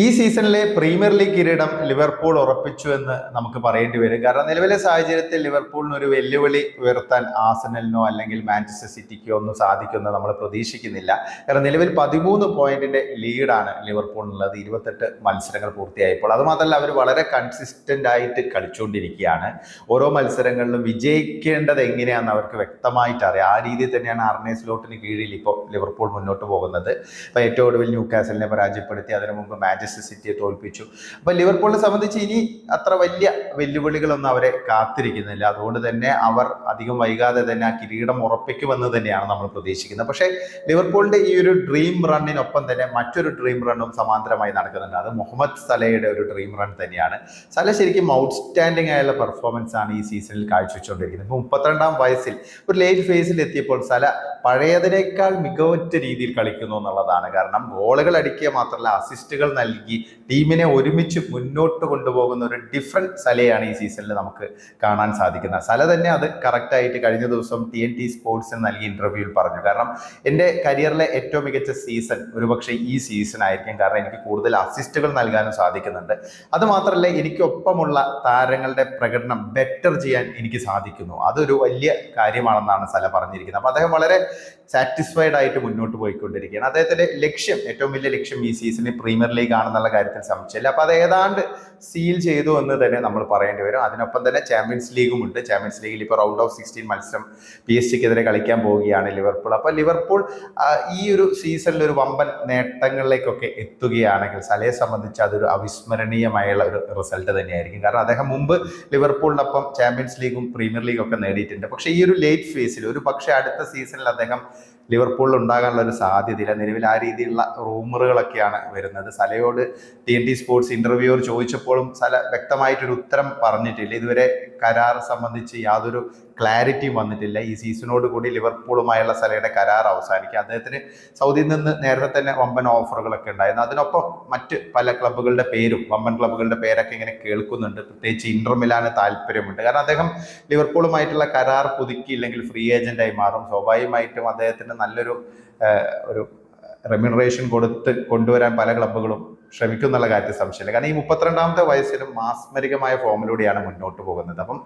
ഈ സീസണിലെ premier league കിരീടം ലിവർപൂൾ ഉറപ്പിച്ചു എന്ന് നമുക്ക് പറയേണ്ടി വരും. കാരണം നിലവിലെ സാഹചര്യത്തിൽ ലിവർപൂളിന് ഒരു വെല്ലുവിളി ഉയർത്താൻ ആഴ്സണലിനോ അല്ലെങ്കിൽ മാഞ്ചസ്റ്റർ സിറ്റിക്കോ ഒന്നും സാധിക്കുമെന്ന് നമ്മൾ പ്രതീക്ഷിക്കുന്നില്ല. കാരണം നിലവിൽ 13 പോയിന്റിന്റെ ലീഡാണ് ലിവർപൂളിനുള്ളത് 28 മത്സരങ്ങൾ പൂർത്തിയായപ്പോൾ. അതുമാത്രമല്ല, അവർ വളരെ കൺസിസ്റ്റന്റ് ആയിട്ട് കളിച്ചുകൊണ്ടിരിക്കുകയാണ്. ഓരോ മത്സരങ്ങളിലും വിജയിക്കേണ്ടത് എങ്ങനെയാണെന്ന് അവർക്ക് വ്യക്തമായിട്ട് അറിയാം. ആ രീതിയിൽ തന്നെയാണ് അർനെ സ്ലോട്ടിന് കീഴിൽ ഇപ്പോൾ ലിവർപൂൾ മുന്നോട്ട് പോകുന്നത്. ഇപ്പോൾ ഏറ്റവും ഒടുവിൽ ന്യൂ കാസലിനെ പരാജയപ്പെടുത്തി, അതിനു മുമ്പ് മാഞ്ചസ്റ്റർ സിറ്റിയെ തോൽപ്പിച്ചു. അപ്പൊ ലിവർപൂളിനെ സംബന്ധിച്ച് ഇനി അത്ര വലിയ വെല്ലുവിളികളൊന്നും അവരെ കാത്തിരിക്കുന്നില്ല. അതുകൊണ്ട് തന്നെ അവർ അധികം വൈകാതെ തന്നെ ആ കിരീടം ഉറപ്പിക്കുമെന്ന് തന്നെയാണ് നമ്മൾ പ്രതീക്ഷിക്കുന്നത്. പക്ഷേ ലിവർപൂളിന്റെ ഈ ഒരു ഡ്രീം റണ്ണിനൊപ്പം തന്നെ മറ്റൊരു ഡ്രീം റണ്ണും സമാന്തരമായി നടക്കുന്നുണ്ട്. അത് മുഹമ്മദ് സലയുടെ ഒരു ഡ്രീം റൺ തന്നെയാണ്. സല ശരിക്കും ഔട്ട്സ്റ്റാൻഡിംഗ് ആയുള്ള പെർഫോമൻസ് ആണ് ഈ സീസണിൽ കാഴ്ചവെച്ചുകൊണ്ടിരിക്കുന്നത്. ഇപ്പോൾ 32-ാം വയസ്സിൽ ഒരു ലേറ്റ് ഫേസിൽ എത്തിയപ്പോൾ സല പഴയതിനേക്കാൾ മികവുറ്റ രീതിയിൽ കളിക്കുന്നു എന്നുള്ളതാണ്. കാരണം ഗോളുകൾ അടിക്കുക മാത്രമല്ല, അസിസ്റ്റുകൾ നൽകി ടീമിനെ ഒരുമിച്ച് മുന്നോട്ട് കൊണ്ടുപോകുന്ന ഒരു ഡിഫറൻറ്റ് സലയാണ് ഈ സീസണിൽ നമുക്ക് കാണാൻ സാധിക്കുന്നത്. സല തന്നെ അത് കറക്റ്റായിട്ട് കഴിഞ്ഞ ദിവസം TNT സ്പോർട്സിന് നൽകിയ ഇന്റർവ്യൂവിൽ പറഞ്ഞു. കാരണം എൻ്റെ കരിയറിലെ ഏറ്റവും മികച്ച സീസൺ ഒരുപക്ഷെ ഈ സീസൺ ആയിരിക്കും. കാരണം എനിക്ക് കൂടുതൽ അസിസ്റ്റുകൾ നൽകാനും സാധിക്കുന്നുണ്ട്. അതുമാത്രമല്ല, എനിക്കൊപ്പമുള്ള താരങ്ങളുടെ പ്രകടനം ബെറ്റർ ചെയ്യാൻ എനിക്ക് സാധിക്കുന്നു. അതൊരു വലിയ കാര്യമാണെന്നാണ് സല പറഞ്ഞിരിക്കുന്നത്. അപ്പോൾ അദ്ദേഹം വളരെ സാറ്റിസ്ഫൈഡ് ആയിട്ട് മുന്നോട്ട് പോയിക്കൊണ്ടിരിക്കുകയാണ്. അദ്ദേഹത്തിന്റെ ലക്ഷ്യം, ഏറ്റവും വലിയ ലക്ഷ്യം ഈ സീസണിൽ പ്രീമിയർ ലീഗ് ആണെന്നുള്ള കാര്യത്തിൽ സംശയമില്ല. അപ്പൊ അത് ഏതാണ്ട് സീൽ ചെയ്തു എന്ന് തന്നെ നമ്മൾ പറയേണ്ടി വരും. അതിനൊപ്പം തന്നെ ചാമ്പ്യൻസ് ലീഗും ഉണ്ട്. ചാമ്പ്യൻസ് ലീഗിൽ ഇപ്പോൾ റൗണ്ട് ഓഫ് 16 മത്സരം PSG-ക്കെതിരെ കളിക്കാൻ പോവുകയാണ് ലിവർപൂൾ. അപ്പൊ ലിവർപൂൾ ഈ ഒരു സീസണിൽ ഒരു വമ്പൻ നേട്ടങ്ങളിലേക്കൊക്കെ എത്തുകയാണെങ്കിൽ സലയെ സംബന്ധിച്ച് അതൊരു അവിസ്മരണീയമായുള്ള ഒരു റിസൾട്ട് തന്നെയായിരിക്കും. കാരണം അദ്ദേഹം മുമ്പ് ലിവർപൂളിനൊപ്പം ചാമ്പ്യൻസ് ലീഗും പ്രീമിയർ ലീഗും ഒക്കെ നേടിയിട്ടുണ്ട്. പക്ഷേ ഈ ഒരു ലേറ്റ് ഫേസിൽ ഒരു പക്ഷേ അടുത്ത സീസണിൽ അദ്ദേഹം ലിവർപൂളിൽ ഉണ്ടാകാനുള്ള ഒരു സാധ്യതയില്ല. നിലവിൽ ആ രീതിയിലുള്ള റൂമറുകളൊക്കെയാണ് വരുന്നത്. സലയോട് TNT സ്പോർട്സ് ഇന്റർവ്യൂവർ ചോദിച്ചപ്പോഴും സല വ്യക്തമായിട്ടൊരു ഉത്തരം പറഞ്ഞിട്ടില്ല. ഇതുവരെ കരാർ സംബന്ധിച്ച് യാതൊരു ക്ലാരിറ്റിയും വന്നിട്ടില്ല. ഈ സീസണോട് കൂടി ലിവർപൂളുമായുള്ള സലയുടെ കരാർ അവസാനിക്കുക. അദ്ദേഹത്തിന് സൗദിയിൽ നിന്ന് നേരത്തെ തന്നെ വമ്പൻ ഓഫറുകളൊക്കെ ഉണ്ടായിരുന്നു. അതിനൊപ്പം മറ്റ് പല ക്ലബ്ബുകളുടെ പേരും, വമ്പൻ ക്ലബ്ബുകളുടെ പേരൊക്കെ ഇങ്ങനെ കേൾക്കുന്നുണ്ട്. പ്രത്യേകിച്ച് ഇന്റർ മിലാന് താല്പര്യമുണ്ട്. കാരണം അദ്ദേഹം ലിവർപൂളുമായിട്ടുള്ള കരാർ പുതുക്കിയില്ലെങ്കിൽ ഫ്രീ ഏജന്റായി മാറും. സ്വാഭാവികമായിട്ടും അദ്ദേഹത്തിന് നല്ലൊരു ഒരു റെമ്യൂണറേഷൻ കൊടുത്ത് കൊണ്ടുവരാൻ പല ക്ലബ്ബുകളും ശ്രമിക്കും എന്നുള്ള കാര്യത്തിൽ സംശയമില്ല. കാരണം ഈ 32-ാമത്തെ വയസ്സിലും മാസ്മരികമായ ഫോമിലൂടെയാണ് മുന്നോട്ട് പോകുന്നത്. അപ്പം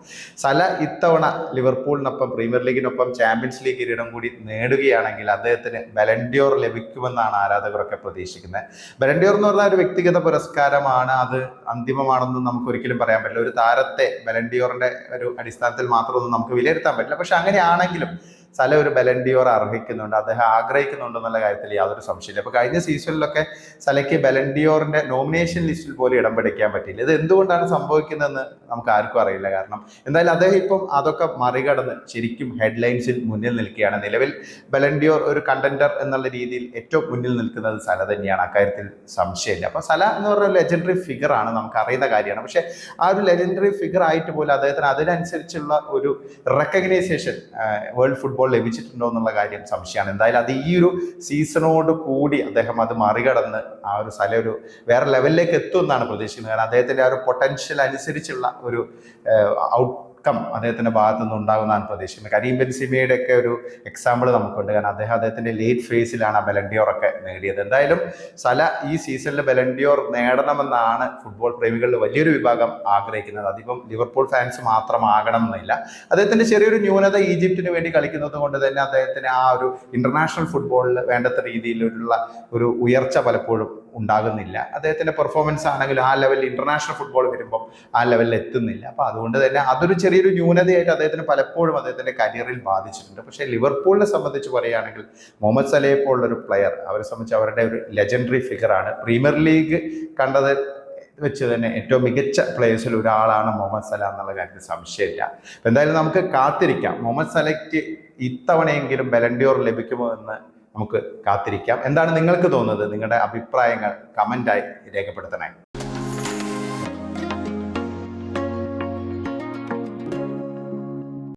സല ഇത്തവണ ലിവർപൂളിനൊപ്പം പ്രീമിയർ ലീഗിനൊപ്പം ചാമ്പ്യൻസ് ലീഗ് കിരീടം കൂടി നേടുകയാണെങ്കിൽ അദ്ദേഹത്തിന് ബലൻഡിയോർ ലഭിക്കുമെന്നാണ് ആരാധകരൊക്കെ പ്രതീക്ഷിക്കുന്നത്. ബലൻഡിയോർ എന്ന് പറഞ്ഞാൽ ഒരു വ്യക്തിഗത പുരസ്കാരമാണ്. അത് അന്തിമമാണെന്നും നമുക്ക് ഒരിക്കലും പറയാൻ പറ്റില്ല. ഒരു താരത്തെ ബലൻഡിയോറിന്റെ ഒരു അടിസ്ഥാനത്തിൽ മാത്രമൊന്നും നമുക്ക് വിലയിരുത്താൻ പറ്റില്ല. പക്ഷെ അങ്ങനെയാണെങ്കിലും സല ഒരു ബലൻഡിയോർ അർഹിക്കുന്നുണ്ട്, അദ്ദേഹം ആഗ്രഹിക്കുന്നുണ്ട് എന്നുള്ള കാര്യത്തിൽ യാതൊരു സംശയമില്ല. അപ്പൊ കഴിഞ്ഞ സീസണിലൊക്കെ സലയ്ക്ക് ബലൻഡിയോറിന്റെ നോമിനേഷൻ ലിസ്റ്റിൽ പോലും ഇടം പിടിക്കാൻ പറ്റിയില്ല. ഇത് എന്തുകൊണ്ടാണ് സംഭവിക്കുന്നതെന്ന് നമുക്ക് ആർക്കും അറിയില്ല. കാരണം എന്തായാലും അദ്ദേഹം ഇപ്പം അതൊക്കെ മറികടന്ന് ശരിക്കും ഹെഡ്ലൈൻസിൽ മുന്നിൽ നിൽക്കുകയാണ്. നിലവിൽ ബലൻഡിയോർ ഒരു കണ്ടന്റർ എന്നുള്ള രീതിയിൽ ഏറ്റവും മുന്നിൽ നിൽക്കുന്നത് സല തന്നെയാണ്. അക്കാര്യത്തിൽ സംശയമില്ല. അപ്പൊ സല എന്ന് പറഞ്ഞ ലെജൻഡറി ഫിഗർ ആണ്, നമുക്ക് അറിയുന്ന കാര്യമാണ്. പക്ഷെ ആ ഒരു ലെജൻഡറി ഫിഗർ ആയിട്ട് പോലും അദ്ദേഹത്തിന് അതിനനുസരിച്ചുള്ള ഒരു റെക്കഗ്നൈസേഷൻ വേൾഡ് ഫുട്ബോൾ ലഭിച്ചിട്ടുണ്ടോ എന്നുള്ള കാര്യം സംശയമാണ്. എന്തായാലും അത് ഈ ഒരു സീസണോട് കൂടി അദ്ദേഹം അത് മറികടന്ന് ആ ഒരു സല ഒരു വേറെ ലെവലിലേക്ക് എത്തും എന്നാണ് പ്രതീക്ഷിക്കുന്നത്. കാരണം അദ്ദേഹത്തിന്റെ ആ ഒരു പൊട്ടൻഷ്യൽ അനുസരിച്ചുള്ള ഒരു ഔട്ട്കം അദ്ദേഹത്തിന്റെ ഭാഗത്തു നിന്ന് ഉണ്ടാകുന്നതാണ് പ്രതീക്ഷിക്കുന്നത്. കരീം ബെൻസിമയുടെ ഒക്കെ ഒരു എക്സാമ്പിൾ നമുക്കുണ്ട്. കാരണം അദ്ദേഹത്തിന്റെ ലേറ്റ് ഫേസിലാണ് ആ ബലൻഡിയോർ ഒക്കെ നേടിയത്. എന്തായാലും സല ഈ സീസണിൽ ബലൻഡിയോർ നേടണമെന്നാണ് ഫുട്ബോൾ പ്രേമികളിൽ വലിയൊരു വിഭാഗം ആഗ്രഹിക്കുന്നത്. അതിപ്പം ലിവർപൂൾ ഫാൻസ് മാത്രമാകണമെന്നില്ല. അദ്ദേഹത്തിന്റെ ചെറിയൊരു ന്യൂനത ഈജിപ്തിന് വേണ്ടി കളിക്കുന്നത് കൊണ്ട് തന്നെ അദ്ദേഹത്തിന് ആ ഒരു ഇന്റർനാഷണൽ ഫുട്ബോളിൽ വേണ്ടത്ര രീതിയിലുള്ള ഒരു ഉയർച്ച പലപ്പോഴും ഉണ്ടാകുന്നില്ല. അദ്ദേഹത്തിന്റെ പെർഫോമൻസ് ആണെങ്കിലും ആ ലെവലിൽ ഇന്റർനാഷണൽ ഫുട്ബോൾ വരുമ്പോൾ ആ ലെവലിൽ എത്തുന്നില്ല. അപ്പൊ അതുകൊണ്ട് തന്നെ അതൊരു ചെറിയൊരു ന്യൂനതയായിട്ട് അദ്ദേഹത്തിന് പലപ്പോഴും അദ്ദേഹത്തിന്റെ കരിയറിൽ ബാധിച്ചിട്ടുണ്ട്. പക്ഷേ ലിവർപൂളിനെ സംബന്ധിച്ച് പറയുകയാണെങ്കിൽ മുഹമ്മദ് സലയെ പോലുള്ള ഒരു പ്ലെയർ, അവരെ സംബന്ധിച്ച് അവരുടെ ഒരു ലെജൻഡറി ഫിഗറാണ്. പ്രീമിയർ ലീഗ് കണ്ടത് വെച്ച് തന്നെ ഏറ്റവും മികച്ച പ്ലേയേഴ്സിൽ ഒരാളാണ് മുഹമ്മദ് സല എന്നുള്ള കാര്യത്തിൽ സംശയമില്ല. എന്തായാലും നമുക്ക് കാത്തിരിക്കാം. മുഹമ്മദ് സലയ്ക്ക് ഇത്തവണയെങ്കിലും ബലൻഡിയോർ ലഭിക്കുമോ എന്ന് നമുക്ക് കാത്തിരിക്കാം. എന്താണ് നിങ്ങൾക്ക് തോന്നുന്നത്? നിങ്ങളുടെ അഭിപ്രായങ്ങൾ കമൻ്റായി രേഖപ്പെടുത്തണേ.